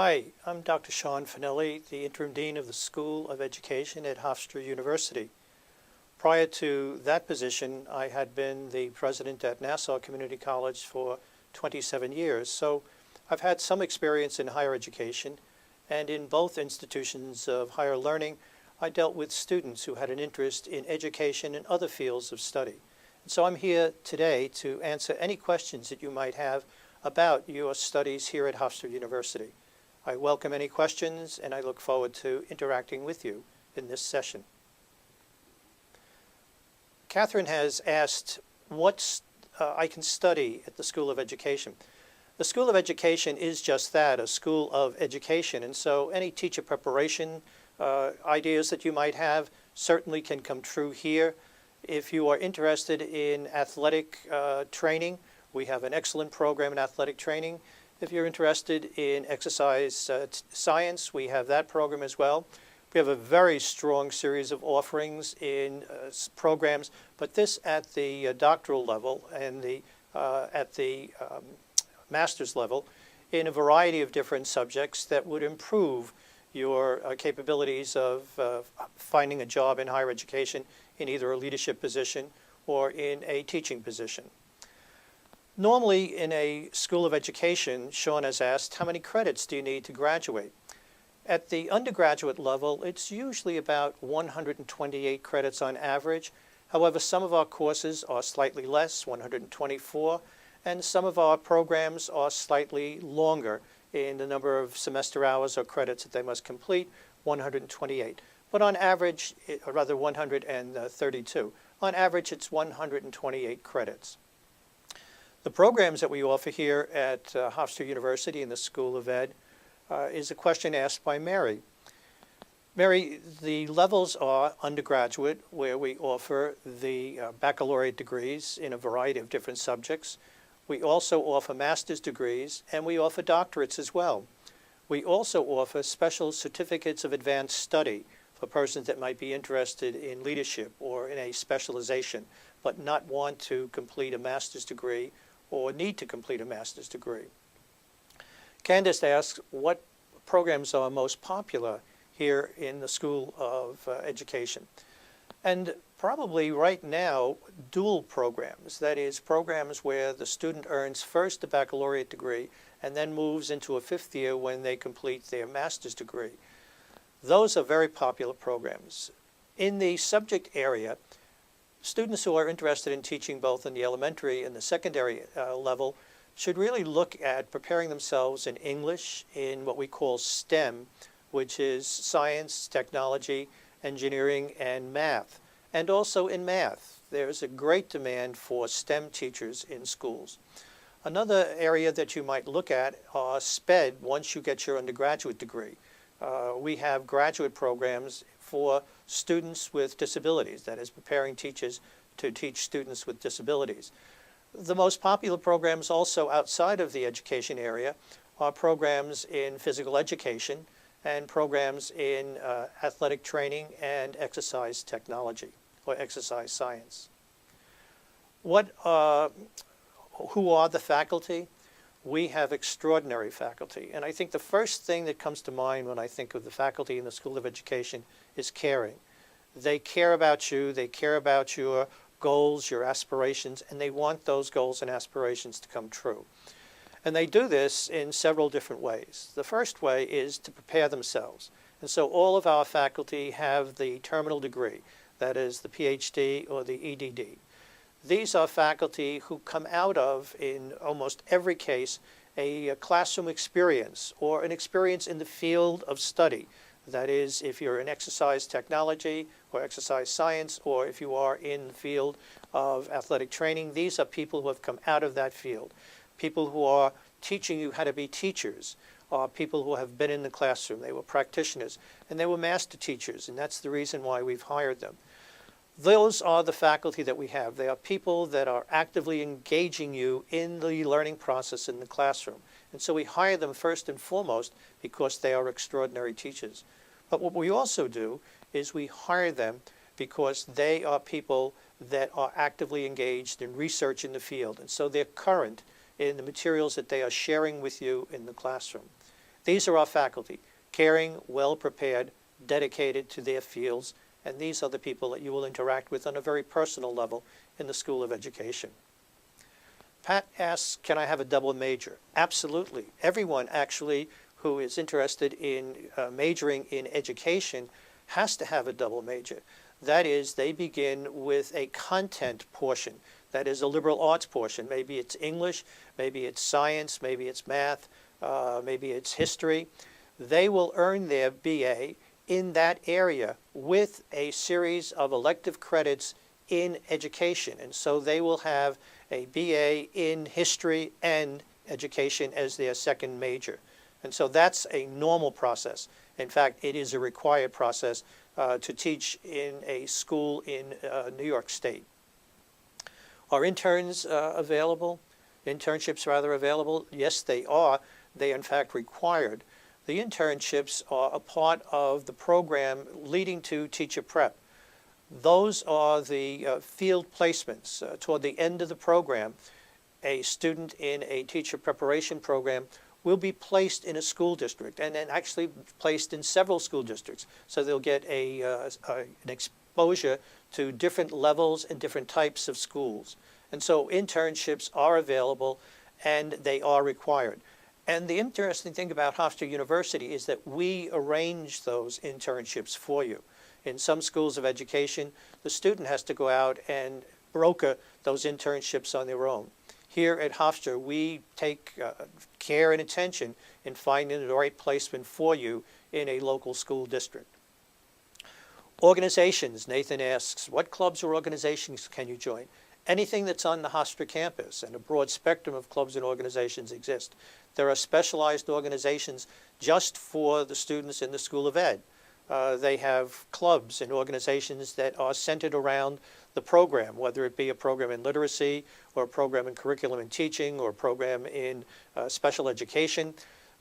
Hi, I'm Dr. Sean Finelli, the Interim Dean of the School of Education at Hofstra University. Prior to that position, I had been the president at Nassau Community College for 27 years, so I've had some experience in higher education, and in both institutions of higher learning, I dealt with students who had an interest in education and other fields of study. And so I'm here today to answer any questions that you might have about your studies here at Hofstra University. I welcome any questions, and I look forward to interacting with you in this session. Catherine has asked what I can study at the School of Education. The School of Education is just that, a school of education, and so any teacher preparation ideas that you might have certainly can come true here. If you are interested in athletic training, we have an excellent program in athletic training. If you're interested in exercise science, we have that program as well. We have a very strong series of offerings in programs, but this at the doctoral level and at the master's level in a variety of different subjects that would improve your capabilities of finding a job in higher education in either a leadership position or in a teaching position. Normally in a school of education, Sean has asked, how many credits do you need to graduate? At the undergraduate level, it's usually about 128 credits on average. However, some of our courses are slightly less, 124, and some of our programs are slightly longer in the number of semester hours or credits that they must complete, 128. But on average, or rather 132. On average, it's 128 credits. The programs that we offer here at Hofstra University in the School of Ed is a question asked by Mary. Mary, the levels are undergraduate, where we offer the baccalaureate degrees in a variety of different subjects. We also offer master's degrees, and we offer doctorates as well. We also offer special certificates of advanced study for persons that might be interested in leadership or in a specialization, but not want to complete a master's degree or need to complete a master's degree. Candace asks, what programs are most popular here in the School of Education? And probably right now, dual programs, that is, programs where the student earns first a baccalaureate degree and then moves into a fifth year when they complete their master's degree. Those are very popular programs. In the subject area, students who are interested in teaching both in the elementary and the secondary level should really look at preparing themselves in English, in what we call STEM, which is science, technology, engineering, and math. And also in math. There's a great demand for STEM teachers in schools. Another area that you might look at are SPED once you get your undergraduate degree. We have graduate programs for students with disabilities, that is, preparing teachers to teach students with disabilities. The most popular programs also outside of the education area are programs in physical education and programs in athletic training and exercise technology or exercise science. Who are the faculty? We have extraordinary faculty, and I think the first thing that comes to mind when I think of the faculty in the School of Education is caring. They care about you, they care about your goals, your aspirations, and they want those goals and aspirations to come true. And they do this in several different ways. The first way is to prepare themselves. And so all of our faculty have the terminal degree, that is the PhD or the EDD. These are faculty who come out of, in almost every case, a classroom experience or an experience in the field of study. That is, if you're in exercise technology or exercise science, or if you are in the field of athletic training, these are people who have come out of that field. People who are teaching you how to be teachers, are people who have been in the classroom. They were practitioners, and they were master teachers, and that's the reason why we've hired them. Those are the faculty that we have. They are people that are actively engaging you in the learning process in the classroom. And so we hire them first and foremost because they are extraordinary teachers. But what we also do is we hire them because they are people that are actively engaged in research in the field. And so they're current in the materials that they are sharing with you in the classroom. These are our faculty, caring, well-prepared, dedicated to their fields, and these are the people that you will interact with on a very personal level in the School of Education. Pat asks, can I have a double major? Absolutely. Everyone actually who is interested in majoring in education has to have a double major. That is, they begin with a content portion. That is a liberal arts portion. Maybe it's English, maybe it's science, maybe it's math, maybe it's history. They will earn their BA in that area with a series of elective credits in education. And so they will have a BA in history and education as their second major. And so that's a normal process. In fact, it is a required process to teach in a school in New York State. Are interns available? Internships rather available? Yes, they are. They are in fact required. The internships are a part of the program leading to teacher prep. Those are the field placements. Toward the end of the program, a student in a teacher preparation program will be placed in a school district, and then actually placed in several school districts. So they'll get an exposure to different levels and different types of schools. And so internships are available and they are required. And the interesting thing about Hofstra University is that we arrange those internships for you. In some schools of education, the student has to go out and broker those internships on their own. Here at Hofstra, we take care and attention in finding the right placement for you in a local school district. Organizations, Nathan asks, what clubs or organizations can you join? Anything that's on the Hofstra campus, and a broad spectrum of clubs and organizations exist. There are specialized organizations just for the students in the School of Ed. They have clubs and organizations that are centered around the program, whether it be a program in literacy or a program in curriculum and teaching or a program in special education.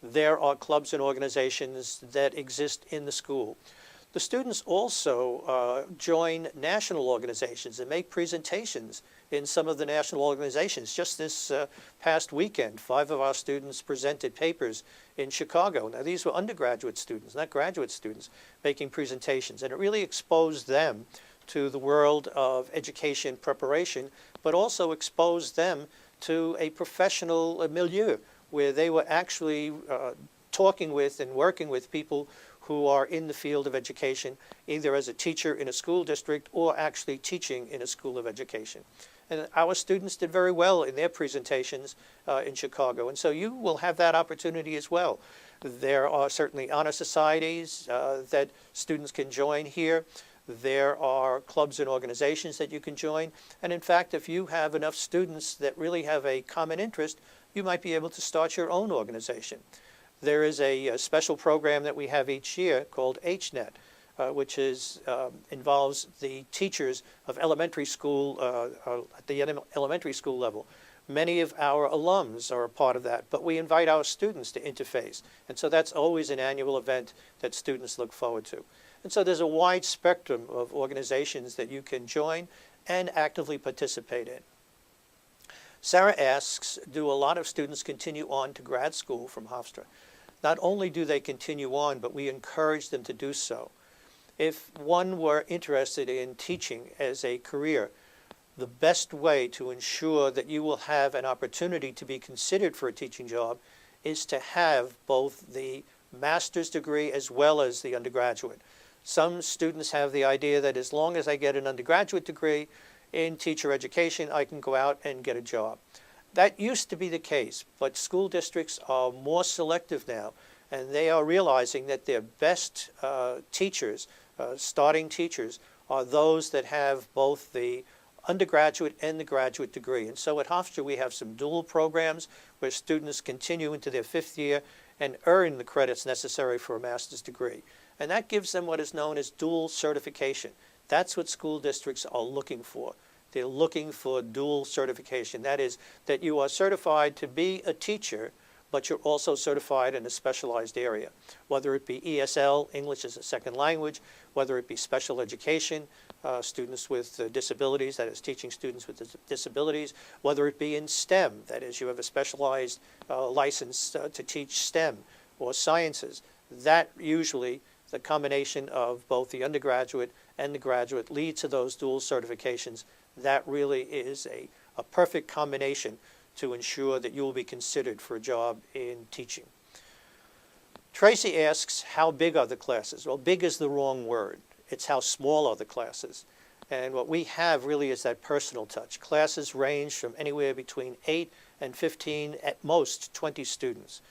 There are clubs and organizations that exist in the school. The students also join national organizations and make presentations in some of the national organizations. Just this past weekend, 5 of our students presented papers in Chicago. Now, these were undergraduate students, not graduate students, making presentations, and it really exposed them to the world of education preparation, but also exposed them to a professional milieu where they were actually talking with and working with people who are in the field of education, either as a teacher in a school district or actually teaching in a school of education. And our students did very well in their presentations in Chicago, and so you will have that opportunity as well. There are certainly honor societies that students can join here. There are clubs and organizations that you can join, and in fact, if you have enough students that really have a common interest, you might be able to start your own organization. There is a special program that we have each year called HNET, which involves the teachers of elementary school at the elementary school level. Many of our alums are a part of that, but we invite our students to interface. And so that's always an annual event that students look forward to. And so there's a wide spectrum of organizations that you can join and actively participate in. Sarah asks, do a lot of students continue on to grad school from Hofstra? Not only do they continue on, but we encourage them to do so. If one were interested in teaching as a career, the best way to ensure that you will have an opportunity to be considered for a teaching job is to have both the master's degree as well as the undergraduate. Some students have the idea that as long as I get an undergraduate degree in teacher education, I can go out and get a job. That used to be the case, but school districts are more selective now, and they are realizing that their best teachers, starting teachers, are those that have both the undergraduate and the graduate degree. And so at Hofstra we have some dual programs where students continue into their 5th year and earn the credits necessary for a master's degree. And that gives them what is known as dual certification. That's what school districts are looking for. They're looking for dual certification. That is, that you are certified to be a teacher, but you're also certified in a specialized area, whether it be ESL, English as a second language, whether it be special education, students with disabilities, that is teaching students with disabilities, whether it be in STEM, that is you have a specialized license to teach STEM, or sciences. That usually, the combination of both the undergraduate and the graduate leads to those dual certifications. That really is a perfect combination to ensure that you will be considered for a job in teaching. Tracy asks, how big are the classes? Well, big is the wrong word. It's how small are the classes. And what we have really is that personal touch. Classes range from anywhere between 8 and 15, at most 20 students.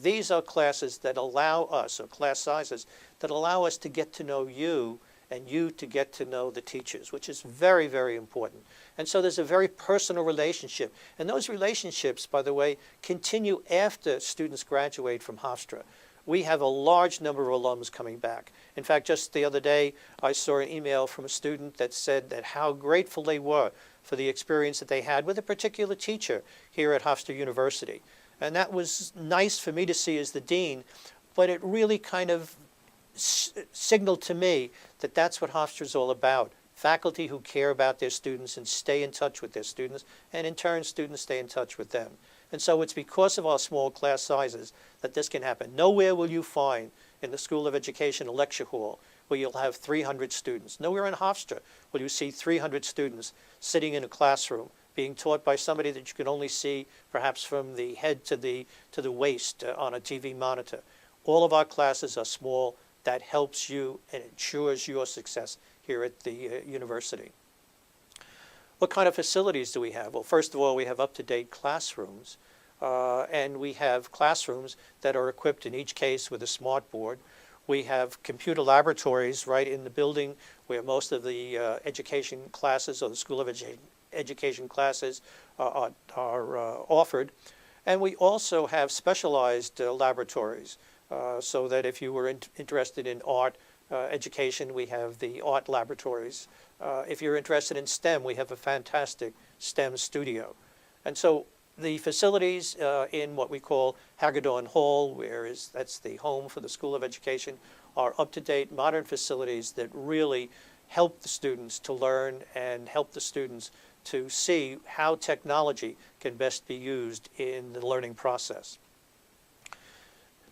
These are classes that allow us, or class sizes, that allow us to get to know you and you to get to know the teachers, which is very, very important. And so there's a very personal relationship. And those relationships, by the way, continue after students graduate from Hofstra. We have a large number of alums coming back. In fact, just the other day, I saw an email from a student that said that how grateful they were for the experience that they had with a particular teacher here at Hofstra University. And that was nice for me to see as the dean, but it really kind of signaled to me that that's what Hofstra is all about. Faculty who care about their students and stay in touch with their students, and in turn, students stay in touch with them. And so it's because of our small class sizes that this can happen. Nowhere will you find in the School of Education a lecture hall where you'll have 300 students. Nowhere in Hofstra will you see 300 students sitting in a classroom being taught by somebody that you can only see perhaps from the head to the waist on a TV monitor. All of our classes are small. That helps you and ensures your success here at the university. What kind of facilities do we have? Well, first of all, we have up-to-date classrooms, and we have classrooms that are equipped in each case with a smart board. We have computer laboratories right in the building where most of the education classes or the School of Education classes are offered. And we also have specialized laboratories so that if you were interested in art education, we have the art laboratories. If you're interested in STEM, we have a fantastic STEM studio. And so the facilities in what we call Hagedorn Hall, that's the home for the School of Education, are up-to-date modern facilities that really help the students to learn and help the students to see how technology can best be used in the learning process.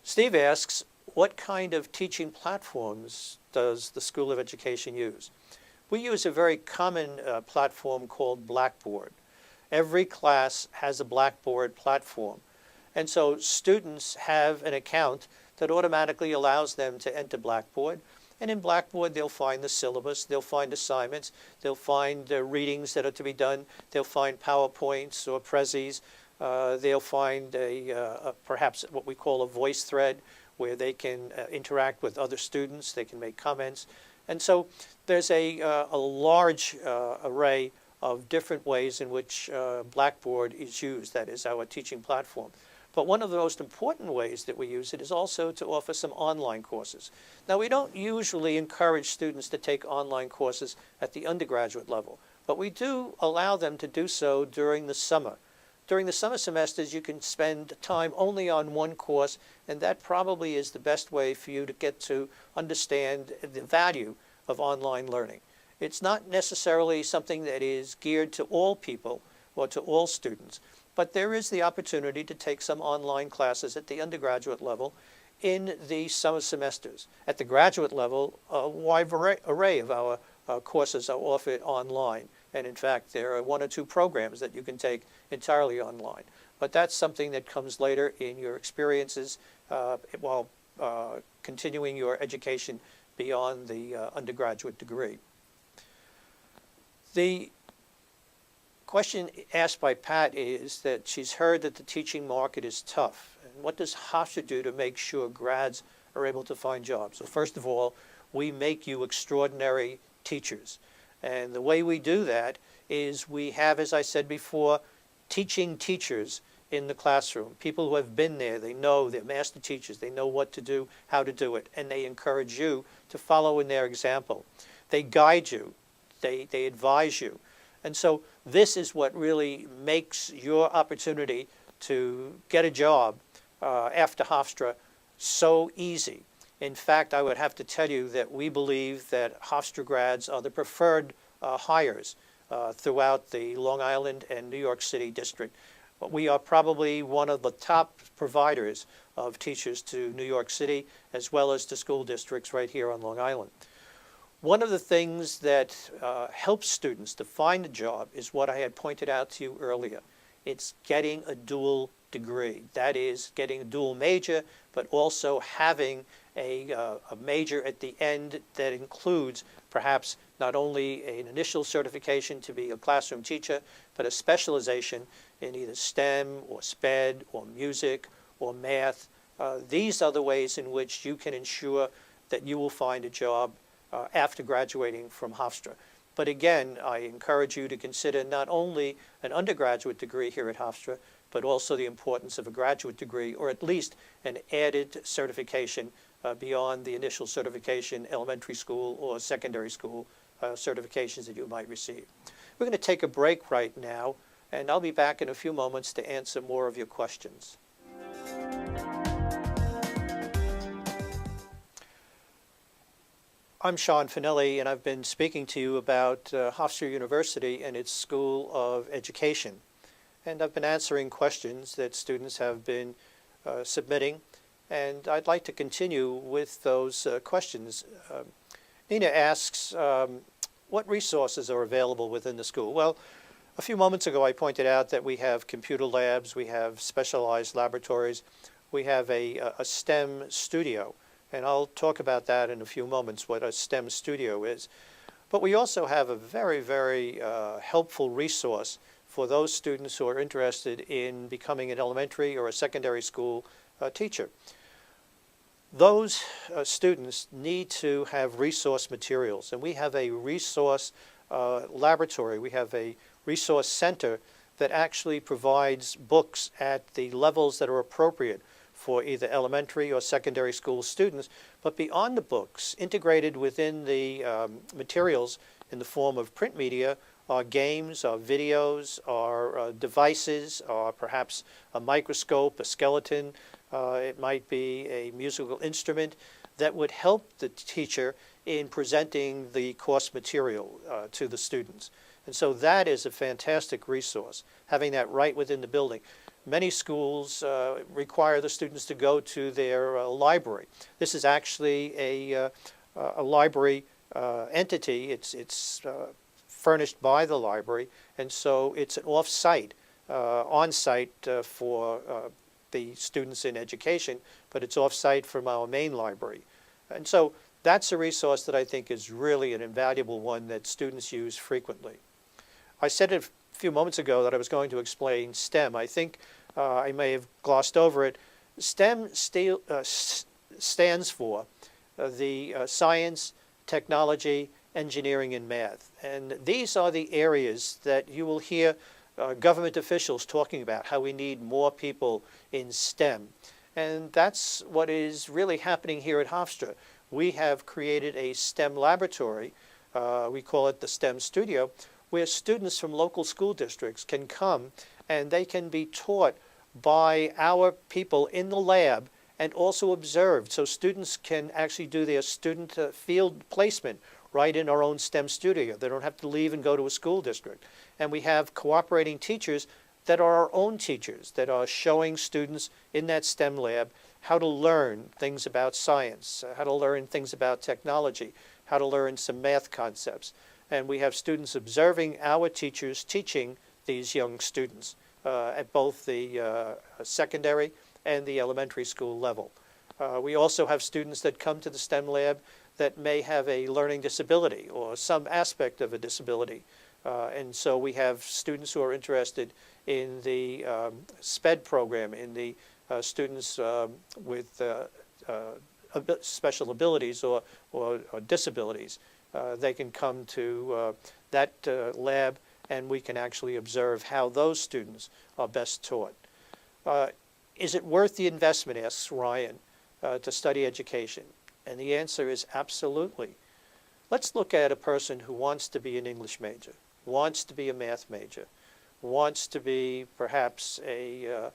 Steve asks, what kind of teaching platforms does the School of Education use? We use a very common platform called Blackboard. Every class has a Blackboard platform. And so students have an account that automatically allows them to enter Blackboard. And in Blackboard, they'll find the syllabus, they'll find assignments, they'll find readings that are to be done, they'll find PowerPoints or Prezis, they'll find perhaps what we call a voice thread where they can interact with other students, they can make comments. And so there's a large array of different ways in which Blackboard is used, that is our teaching platform. But one of the most important ways that we use it is also to offer some online courses. Now, we don't usually encourage students to take online courses at the undergraduate level, but we do allow them to do so during the summer. During the summer semesters, you can spend time only on one course, and that probably is the best way for you to get to understand the value of online learning. It's not necessarily something that is geared to all people or to all students, but there is the opportunity to take some online classes at the undergraduate level in the summer semesters. At the graduate level, a wide array of our courses are offered online. And in fact, there are 1 or 2 programs that you can take entirely online. But that's something that comes later in your experiences while continuing your education beyond the undergraduate degree. The question asked by Pat is that she's heard that the teaching market is tough. And what does Hofstra do to make sure grads are able to find jobs? So first of all, we make you extraordinary teachers. And the way we do that is we have, as I said before, teaching teachers in the classroom, people who have been there. They know, they're master teachers. They know what to do, how to do it, and they encourage you to follow in their example. They guide you. They advise you. And so this is what really makes your opportunity to get a job after Hofstra so easy. In fact, I would have to tell you that we believe that Hofstra grads are the preferred hires throughout the Long Island and New York City district. We are probably one of the top providers of teachers to New York City, as well as to school districts right here on Long Island. One of the things that helps students to find a job is what I had pointed out to you earlier. It's getting a dual degree. That is, getting a dual major, but also having a major at the end that includes perhaps not only an initial certification to be a classroom teacher, but a specialization in either STEM or SPED or music or math. These are the ways in which you can ensure that you will find a job after graduating from Hofstra. But again, I encourage you to consider not only an undergraduate degree here at Hofstra, but also the importance of a graduate degree, or at least an added certification beyond the initial certification, elementary school or secondary school certifications that you might receive. We're going to take a break right now, and I'll be back in a few moments to answer more of your questions. I'm Sean Finelli, and I've been speaking to you about Hofstra University and its School of Education. And I've been answering questions that students have been submitting, and I'd like to continue with those questions. Nina asks, what resources are available within the school? Well, a few moments ago I pointed out that we have computer labs, we have specialized laboratories, we have a STEM studio. And I'll talk about that in a few moments, what a STEM studio is. But we also have a very, very helpful resource for those students who are interested in becoming an elementary or a secondary school teacher. Those students need to have resource materials, and we have a resource laboratory. We have a resource center that actually provides books at the levels that are appropriate for either elementary or secondary school students. But beyond the books, integrated within the materials in the form of print media are games, are videos, are devices, or perhaps a microscope, a skeleton. It might be a musical instrument that would help the teacher in presenting the course material to the students. And so that is a fantastic resource, having that right within the building. Many schools require the students to go to their library. This is actually a library entity. It's furnished by the library, and so it's an off-site, on-site for the students in education, but it's off-site from our main library. And so that's a resource that I think is really an invaluable one that students use frequently. I said a few moments ago that I was going to explain STEM. I think I may have glossed over it. STEM stands for the science, technology, engineering, and math. And these are the areas that you will hear government officials talking about, how we need more people in STEM. And that's what is really happening here at Hofstra. We have created a STEM laboratory, we call it the STEM Studio, where students from local school districts can come and they can be taught by our people in the lab and also observed. So students can actually do their student field placement right in our own STEM studio. They don't have to leave and go to a school district. And we have cooperating teachers that are our own teachers that are showing students in that STEM lab how to learn things about science, how to learn things about technology, how to learn some math concepts. And we have students observing our teachers teaching these young students at both the secondary and the elementary school level. We also have students that come to the STEM lab that may have a learning disability or some aspect of a disability. And so we have students who are interested in the SPED program, in the students with special abilities or disabilities. They can come to that lab, and we can actually observe how those students are best taught. Is it worth the investment, asks Ryan, to study education? And the answer is absolutely. Let's look at a person who wants to be an English major, wants to be a math major, wants to be perhaps a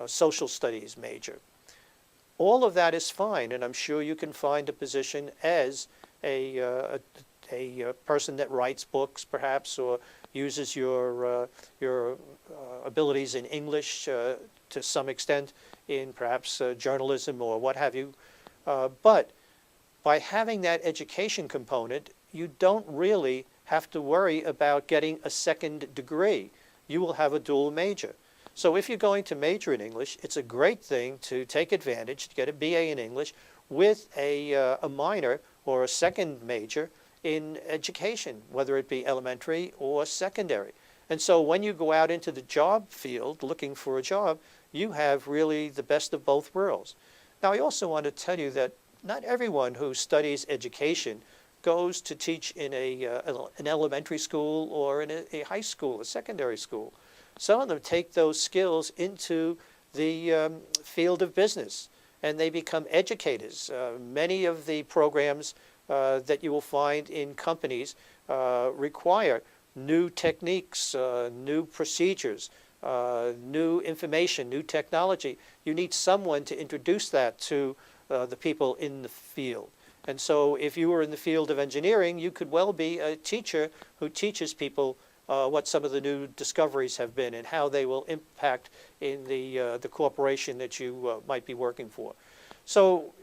social studies major. All of that is fine, and I'm sure you can find a position as a a person that writes books, perhaps, or uses your abilities in English to some extent in perhaps journalism or what have you. But by having that education component, you don't really have to worry about getting a second degree. You will have a dual major. So if you're going to major in English, it's a great thing to take advantage, to get a BA in English with a minor or a second major in education, whether it be elementary or secondary. And so when you go out into the job field looking for a job, you have really the best of both worlds. Now, I also want to tell you that not everyone who studies education goes to teach in an elementary school or in a high school, a secondary school. Some of them take those skills into the field of business, and they become educators. Many of the programs that you will find in companies require new techniques, new procedures, new information, new technology. You need someone to introduce that to the people in the field. And so if you were in the field of engineering, you could well be a teacher who teaches people what some of the new discoveries have been and how they will impact in the corporation that you might be working for. So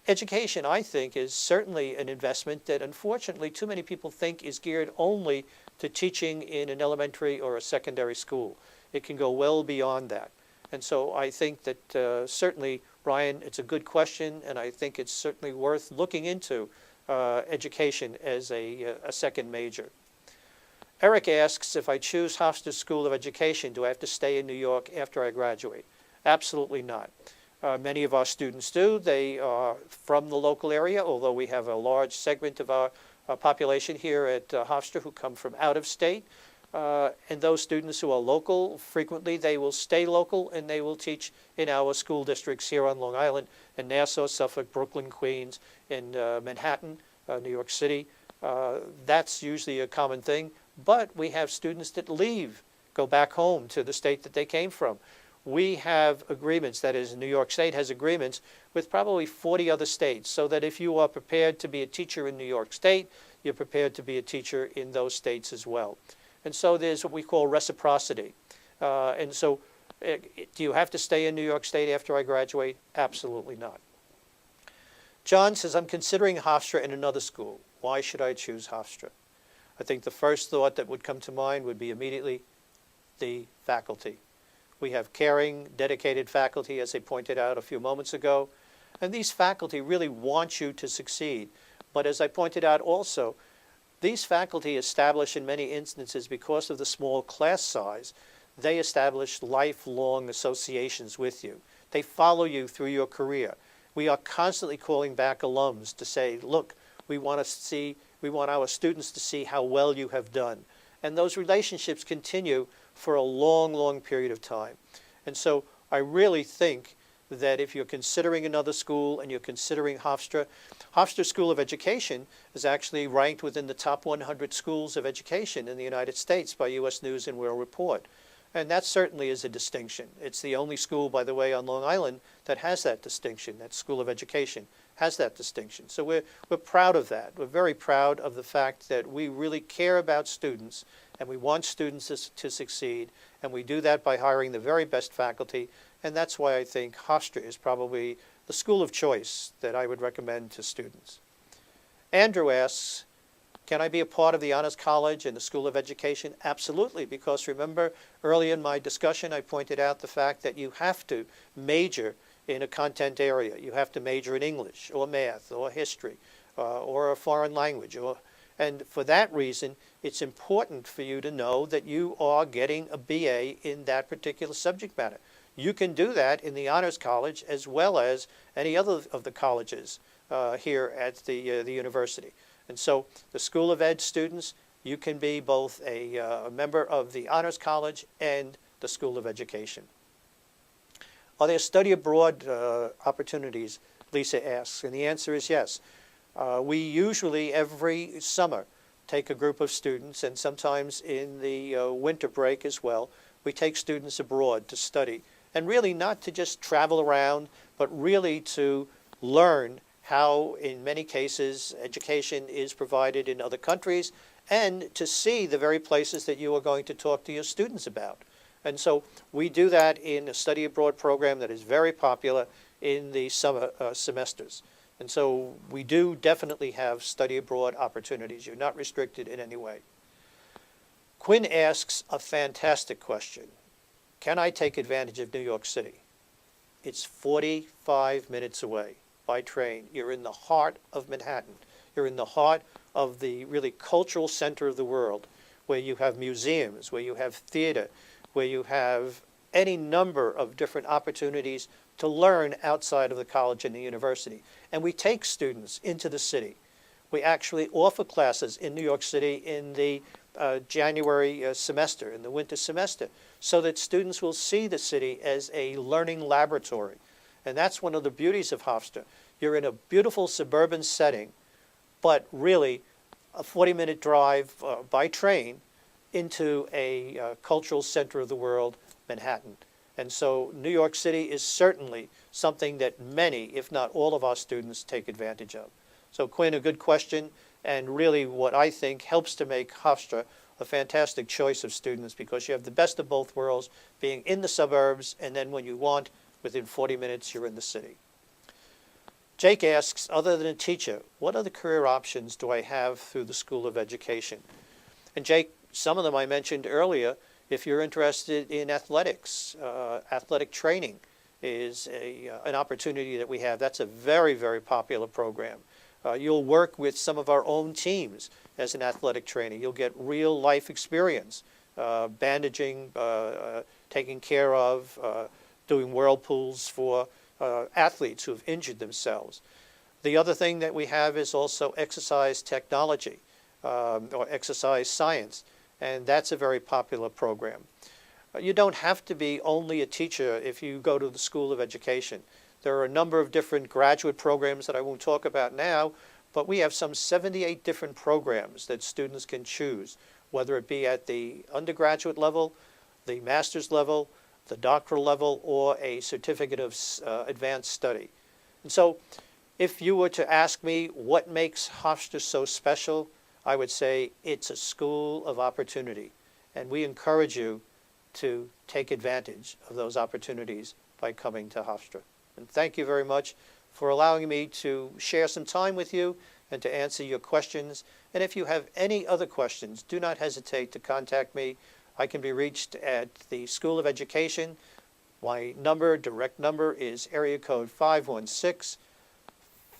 education, I think, is certainly an investment that unfortunately too many people think is geared only to teaching in an elementary or a secondary school. It can go well beyond that. And so I think that certainly, Brian, it's a good question, and I think it's certainly worth looking into education as a second major. Eric asks, if I choose Hofstra School of Education, do I have to stay in New York after I graduate? Absolutely not. Many of our students do. They are from the local area, although we have a large segment of our population here at Hofstra who come from out of state. And those students who are local, frequently they will stay local and they will teach in our school districts here on Long Island, in Nassau, Suffolk, Brooklyn, Queens, in Manhattan, New York City. That's usually a common thing. But we have students that leave, go back home to the state that they came from. We have agreements, that is, New York State has agreements with probably 40 other states, so that if you are prepared to be a teacher in New York State, you're prepared to be a teacher in those states as well. And so there's what we call reciprocity. And so do you have to stay in New York State after I graduate? Absolutely not. John says, I'm considering Hofstra in another school. Why should I choose Hofstra? I think the first thought that would come to mind would be immediately the faculty. We have caring, dedicated faculty, as I pointed out a few moments ago. And these faculty really want you to succeed. But as I pointed out also, these faculty establish in many instances, because of the small class size, they establish lifelong associations with you. They follow you through your career. We are constantly calling back alums to say, look, we want our students to see how well you have done. And those relationships continue for a long, long period of time. And so I really think that if you're considering another school and you're considering Hofstra, Hofstra School of Education is actually ranked within the top 100 schools of education in the United States by U.S. News and World Report. And that certainly is a distinction. It's the only school, by the way, on Long Island that has that distinction. That School of Education has that distinction. So we're proud of that. We're very proud of the fact that we really care about students and we want students to succeed. And we do that by hiring the very best faculty. And that's why I think Hofstra is probably the school of choice that I would recommend to students. Andrew asks, can I be a part of the Honors College and the School of Education? Absolutely, because remember, early in my discussion, I pointed out the fact that you have to major in a content area. You have to major in English or math or history or a foreign language. And for that reason, it's important for you to know that you are getting a BA in that particular subject matter. You can do that in the Honors College as well as any other of the colleges here at the university. And so the School of Ed students, you can be both a member of the Honors College and the School of Education. Are there study abroad opportunities, Lisa asks, and the answer is yes. We usually every summer take a group of students, and sometimes in the winter break as well, we take students abroad to study. And really not to just travel around, but really to learn how in many cases education is provided in other countries, and to see the very places that you are going to talk to your students about. And so we do that in a study abroad program that is very popular in the summer semesters. And so we do definitely have study abroad opportunities. You're not restricted in any way. Quinn asks a fantastic question. Can I take advantage of New York City? It's 45 minutes away by train. You're in the heart of Manhattan. You're in the heart of the really cultural center of the world, where you have museums, where you have theater, where you have any number of different opportunities to learn outside of the college and the university. And we take students into the city. We actually offer classes in New York City in the January semester, in the winter semester, so that students will see the city as a learning laboratory. And that's one of the beauties of Hofstra. You're in a beautiful suburban setting, but really a 40-minute drive by train into a cultural center of the world, Manhattan. And so New York City is certainly something that many, if not all of our students, take advantage of. So Quinn, a good question, and really what I think helps to make Hofstra a fantastic choice of students, because you have the best of both worlds, being in the suburbs, and then when you want, within 40 minutes, you're in the city. Jake asks, other than a teacher, what other career options do I have through the School of Education? And Jake, some of them I mentioned earlier. If you're interested in athletics, athletic training is an opportunity that we have. That's a very, very popular program. You'll work with some of our own teams as an athletic trainer. You'll get real life experience, bandaging, taking care of, doing whirlpools for athletes who have injured themselves. The other thing that we have is also exercise technology or exercise science, and that's a very popular program. You don't have to be only a teacher if you go to the School of Education. There are a number of different graduate programs that I won't talk about now, but we have some 78 different programs that students can choose, whether it be at the undergraduate level, the master's level, the doctoral level, or a certificate of advanced study. And so if you were to ask me what makes Hofstra so special, I would say it's a school of opportunity, and we encourage you to take advantage of those opportunities by coming to Hofstra. And thank you very much for allowing me to share some time with you and to answer your questions. And if you have any other questions, do not hesitate to contact me. I can be reached at the School of Education. My number, direct number, is area code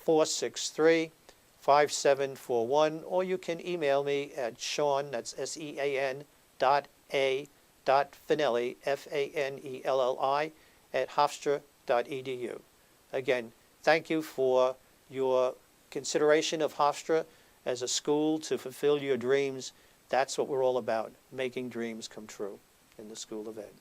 516-463-5741, or you can email me at Sean, that's SEAN, .a.Fanelli, FANELLI, at hofstra.edu. Again, thank you for your consideration of Hofstra as a school to fulfill your dreams. That's what we're all about, making dreams come true in the School of Ed.